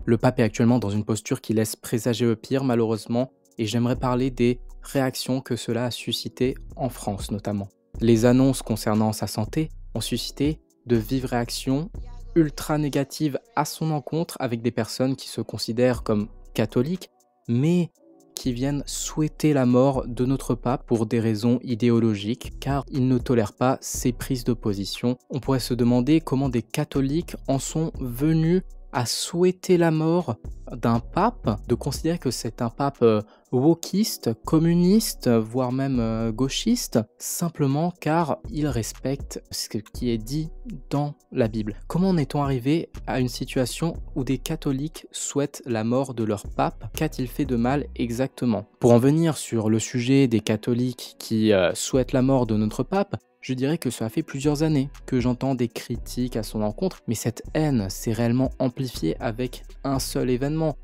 Le pape est actuellement dans une posture qui laisse présager le pire, malheureusement, et j'aimerais parler des réactions que cela a suscité en France notamment. Les annonces concernant sa santé ont suscité de vives réactions ultra négatives à son encontre avec des personnes qui se considèrent comme catholiques, mais qui viennent souhaiter la mort de notre pape pour des raisons idéologiques, car il ne tolère pas ses prises de position. On pourrait se demander comment des catholiques en sont venus à souhaiter la mort d'un pape, de considérer que c'est un pape wokiste, communiste, voire même gauchiste, simplement car il respecte ce qui est dit dans la Bible. Comment en est-on arrivé à une situation où des catholiques souhaitent la mort de leur pape? Qu'a-t-il fait de mal exactement? Pour en venir sur le sujet des catholiques qui souhaitent la mort de notre pape, je dirais que ça fait plusieurs années que j'entends des critiques à son encontre, mais cette haine s'est réellement amplifiée avec un seul événement,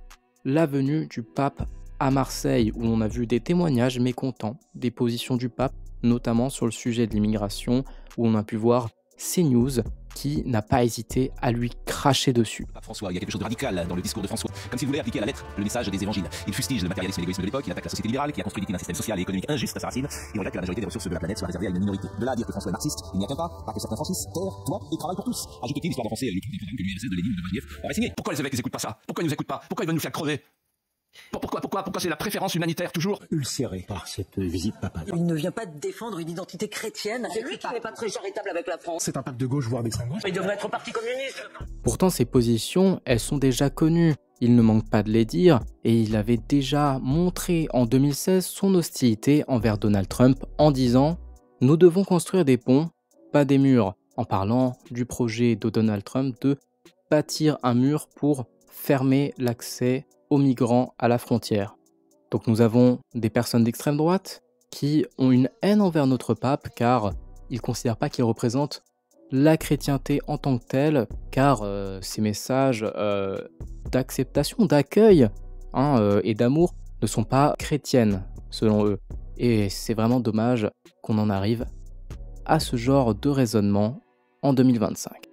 la venue du pape à Marseille, où on a vu des témoignages mécontents des positions du pape, notamment sur le sujet de l'immigration, où on a pu voir CNews qui n'a pas hésité à lui cracher dessus. François, il y a quelque chose de radical dans le discours de François, comme s'il voulait appliquer à la lettre le message des évangiles. Il fustige le matérialisme et l'égoïsme de l'époque, il attaque la société libérale qui a construit d'un système social et économique injuste à sa racine, et on regrette que la majorité des ressources de la planète soit réservée à une minorité. De là à dire que François est marxiste, il n'y atteint pas que certains franchissent terre, toit et travail pour tous. Ajoute-t-il l'histoire d'avancée le programme que l'URSS de Lénine de Brezhnev aurait signé. Pourquoi les évêques ils écoutent pas ça? Pourquoi ils nous écoutent pas? Pourquoi ils veulent nous faire crever? Pourquoi c'est la préférence humanitaire toujours ulcéré par cette visite papale? Il ne vient pas défendre une identité chrétienne. C'est lui qui n'est pas très charitable avec la France. C'est un pape de gauche, voire d'extrême droite. Il devrait être au parti communiste. Pourtant, ces positions, elles sont déjà connues. Il ne manque pas de les dire, et il avait déjà montré en 2016 son hostilité envers Donald Trump en disant « Nous devons construire des ponts, pas des murs », en parlant du projet de Donald Trump de bâtir un mur pour fermer l'accès aux migrants à la frontière. Donc nous avons des personnes d'extrême droite qui ont une haine envers notre pape car ils ne considèrent pas qu'il représente la chrétienté en tant que telle, car ces messages d'acceptation, d'accueil et d'amour ne sont pas chrétiennes selon eux. Et c'est vraiment dommage qu'on en arrive à ce genre de raisonnement en 2025.